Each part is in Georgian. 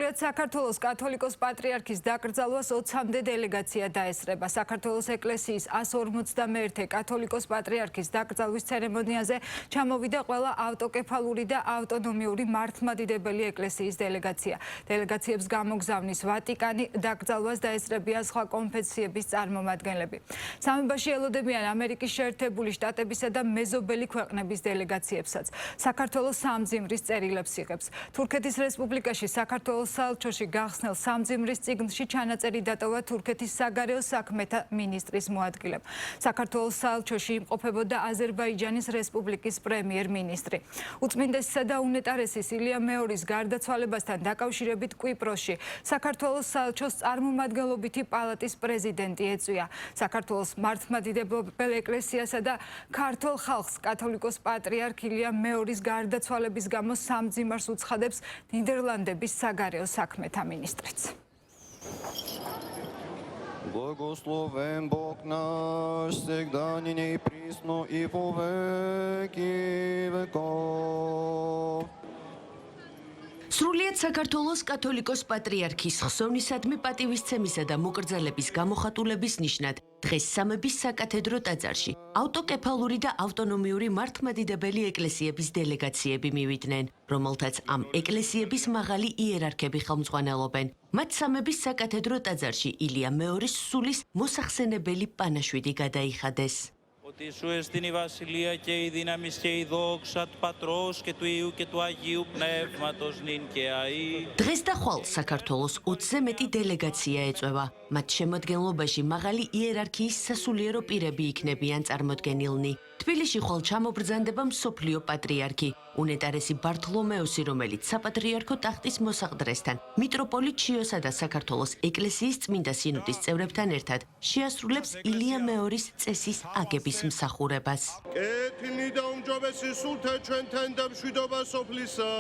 სრულიად საქართველოს კათოლიკოს პატრიარქის დაკრძალვას 20-მდე დელეგაცია დაესწრება. საქართველოს ეკლესიის 151 კათოლიკოს პატრიარქის დაკრძალვის ცერემონიაზე ჩამოვიდა ყველა ავტოკეფალური და ავტონომიური მართლმადიდებელი ეკლესიის დელეგაცია. დელეგაციებს გამოგზავნის ვატიკანი, დაკრძალვას დაესწრებიან სხვა კონფესიების წარმომადგენლები. სამებაში ელოდებიან ამერიკის შეერთებული შტატებისა და მეზობელი ქვეყნების დელეგაციებსაც. საქართველოს სამძიმრის წერილებს იღებს. თურქეთის რესპუბლიკაში საქართველოს საელჩოში გახსნელ სამძიმრის წიგნში ჩანაწერი დატოვა თურქეთის საგარეო საქმეთა მინისტრის მოადგილემ. საქართველოს საელჩოში იმყოფებოდა აზერბაიჯანის რესპუბლიკის პრემიერ-მინისტრი. უწმინდესისა და უნეტარესის ილია მეორის გარდაცვალებასთან დაკავშირებით კვიპროსში საქართველოს საელჩოს წარმომადგენლობითი პალატის პრეზიდენტი ეწვია. საქართველოს მართლმადიდებელ ეკლესიასა და ქართულ ხალხს კათოლიკოს პატრიარქ ილია მეორის გარდაცვალების გამო სამძიმარს უცხადებს ნიდერლანდების საგარეო საქმეთა მინისტრიც. Благословен Бог наш, всегда ныне и присно и во веки веков. სრულიად საქართველოს კათოლიკოს პატრიარქის ხსოვნისადმი პატივისცემისა და მოკრძალების გამოხატულების ნიშნად დღეს სამების საკათედრო ტაძარში ავტოკეფალური და ავტონომიური მართლმადიდებელი ეკლესიების დელეგაციები მივიდნენ, რომელთაც ამ ეკლესიების მაღალი იერარქები ხელმძღვანელობენ. მათ სამების საკათედრო ტაძარში ილია მეორის სულის მოსახსენებელი პანაშვიდი გადაიხადეს. Ότι σου εστίνει η βασιλεία και η δύναμη και η δόξα του Πατρός και του Υιού και του Αγίου Πνεύματος νυν και αεί. დღეს და ხვალ საქართველოს 20-ზე მეტი დელეგაცია ეწვევა. მათ შემოადგენლობაში მაღალი იერარქიის სასულიერო პირები იქნებიან წარმოდგენილნი. თბილისში ხვალ ჩამობრძანდება მსოფლიო პატრიარქი, უნეტარესი ბართლომეოსი, რომელიც საპატრიარქო ტახტის მოსაყდრესთან, მიტროპოლიტ ჩიოსა და საქართველოს ეკლესიის წმინდა სინოდის წევრებთან ერთად შეასრულებს ილია მეორის წესის აგების მსახურებას. კეთილნი და უმჯობესი სულთა ჩვენთან და მშვიდობა სოფლისა,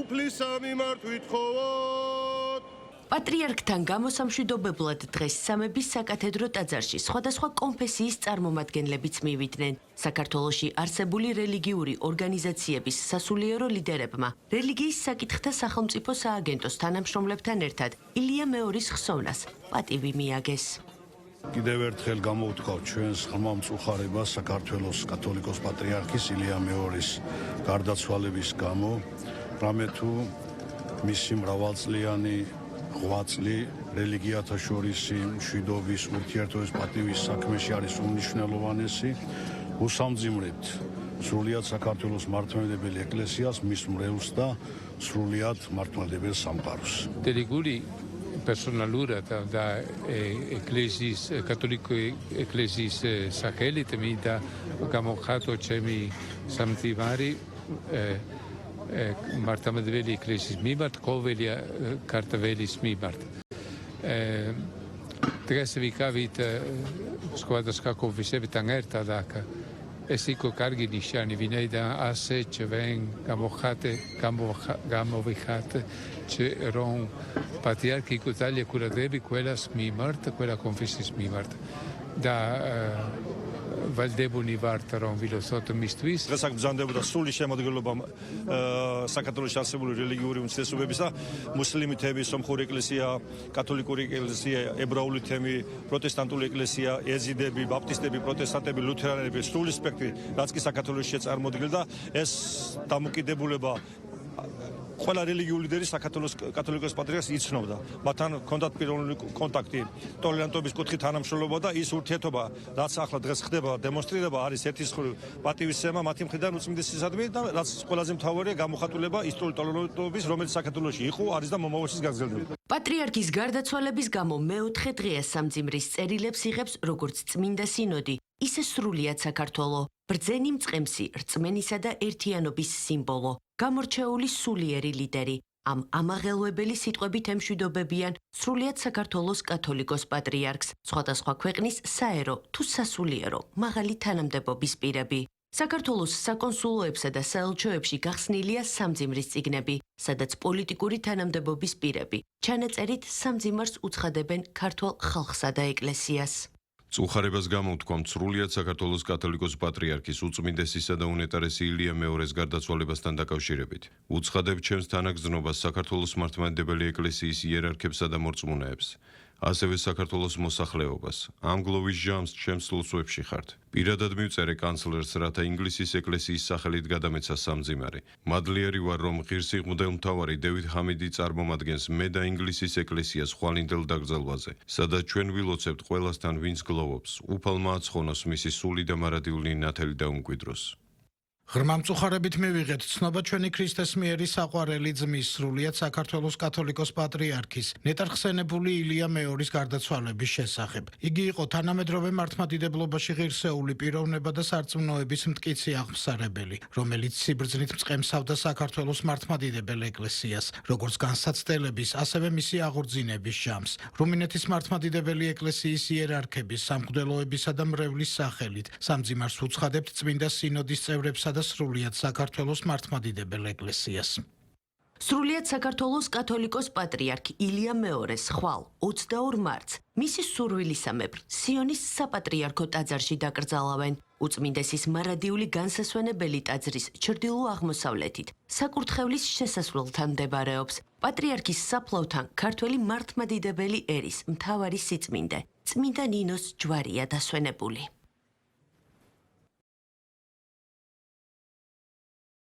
უფლისა მიმართ ვითხოვოთ. პატრიარქთან გამოსამშვიდობებლად დღეს სამების საკათედრო ტაძარში სხვადასხვა კონფესიის წარმომადგენლებიც მივიდნენ. საქართველოში არსებული რელიგიური ორგანიზაციების სასულიერო ლიდერებმა რელიგიის საკითხთა სახელმწიფო სააგენტოს თანამშრომლებთან ერთად ილია მეორის ხსოვნას პატივი მიაგეს. კიდევ ერთხელ გამოვთქვავ ჩვენს ღრმა მწუხარებას საქართველოს კათოლიკოს პატრიარქის ილია მეორის გარდაცვალების გამო, რამე თუ მისი მრავალწლიანი ღვაწლი რელიგიათა შორისი მშვიდობის ურთიერთობის პატივის საქმეში არის უმნიშვნელოვანესი. უსამძიმრებთ სრულიად საქართველოს მართლმადიდებელი ეკლესიას, მის მრევლს და სრულიად მართლმადიდებელ სამყაროს. Deleguri personalura da ეკლესიის კათოლიკო ეკლესიის სახელით მინდა გამოხატო ჩემი სამძიმარი მართლმადიდებელი ეკლესიის მიმართ, ყოველი ქართველის მიმართ. დღეს ვიკავით სხვადასხვა კონფესიებთან ერთად აქ. ეს იყო კარგი ნიშანი, ვინაიდან ასე ჩვენ გამოვიხართ, რომ პატრიარქი იყო ძალიან კურადღები ყველას მიმართ, ყველა კონფესიის მიმართ. და ვალდებულნი ვართ, რომ ვილოცოთ მისთვის. დღეს აქ ბრძანდებოდა სრული შემოდგენილობა საქართველოში არსებული რელიგიური უმცირესობების და მუსლიმი თემი, სომხური ეკლესია, კათოლიკური ეკლესია, ებრაული თემი, პროტესტანტული ეკლესია, ეზიდები, ბაპტისტები, პროტესტანტები, ლუთერანები, სრული სპექტრი, რაც კი საქართველოში წარმოდგენილ და ეს დამოკიდებულება ყველა რელიგიური ლიდერი საქართველოს კათოლიკოს პატრიარქს იცნობდა. მათთან ჰქონდათ პიროვნული კონტაქტი, ტოლერანტობის კუთხით თანამშრომლობა და ის ურთიერთობა, რაც ახლა დღეს ხდება, დემონსტრირება არის ერთის პატივისცემა მათი მხრიდან უწმინდესისადმი და რაც ყველაზე მთავარია გამოხატულება ისტორიული ტოლერანტობის, რომელიც საქართველოში იყო, არის და მომავალშიც გაგრძელდება. პატრიარქის გარდაცვალების გამო მეოთხე დღეა სამძიმრის წერილებს იღებს როგორც წმინდა სინოდი, ისე სრულიად საქართველო. ბრძენი მწყემსი, რწმენისა და ერთიანობის სიმბოლო, გამორჩეული სულიერი ლიდერი. ამ ამაღელვებელი სიტყვებით ემშვიდობებიან სრულიად საქართველოს კათოლიკოს პატრიარქს, სხვადასხვა ქვეყნის საერო თუ სასულიერო მაღალი თანამდებობის პირები. საქართველოს საკონსულოებსა და საელჩოებში გახსნილია სამძიმრის წიგნები, სადაც პოლიტიკური თანამდებობის პირები ჩანაწერით სამძიმარს უცხადებენ ქართულ ხალხსა და ეკლესიას. წუხარებას გამოვთქვამ სრულიად საქართველოს კათოლიკოს პატრიარქის უწმინდესისა და უნეტარესი ილია მეორეს გარდაცვალებასთან დაკავშირებით. უცხადებ ჩემს თანაგრძნობას საქართველოს მართლმადიდებელი ეკლესიის იერარქებსა და მორწმუნეებს, ასევე საქართველოს მოსახლეობას. ამ გლოვის ჟამს ჩემს სულსვებში ხართ. პირადად მივწერე კანცლერს, რათა ინგლისის ეკლესიის სახელით გადამეცა სამძიმარი. მადლიერი ვარ, რომ ღირსი მღვდელმთავარი დევიდ ჰამიდი წარმომადგენს მე და ინგლისის ეკლესიას ხვალინდელ დაკრძალვაზე, სადაც ჩვენ ვილოცებთ ყველასთან, ვინც გლოვობს, უფალმა აცხონოს მისი სული და მარადიული ნათელი დაუმკვიდროს. ღრმა მწუხარებით მივიღეთ ცნობა ჩვენი ქრისტეს მიერი საყვარელი ძმის სრულიად საქართველოს კათოლიკოს პატრიარქის ნეტარხსენებული ილია მეორის გარდაცვალების შესახებ. იგი იყო თანამედროვე მართლმადიდებლობაში ღირსეული პიროვნება და სარწმუნოების მტკიცე აღმსარებელი, რომელიც სიბრძნით მწყემსავდა საქართველოს მართლმადიდებელ ეკლესიას, როგორც განსაცდელების, ასევე მისი აღორძინების ჟამს. რუმინეთის მართლმადიდებელი ეკლესიის იერარქების, სამღვდელოებისა და მრევლის სახელით სამძიმარს უცხადებთ წმინდა სინოდის წევრებსა და სრულიად საქართველოს მართლმადიდებელ ეკლესიას. სრულიად საქართველოს კათოლიკოს პატრიარქ ილია მეორეს ხვალ 22 მარტს მისი სურვილისამებრ სიონის საპატრიარქო ტაძარში დაკრძალავენ. უწმინდესის მარადიული განსასვენებელი ტაძრის ჩრდილო-აღმოსავლეთით საკურთხევლის შესასვლელთან მდებარეობს. პატრიარქის საფლავთან ქართველი მართლმადიდებელი ერის მთავარი სიწმინდე წმინდა ნინოს ჯვარია დასვენებული.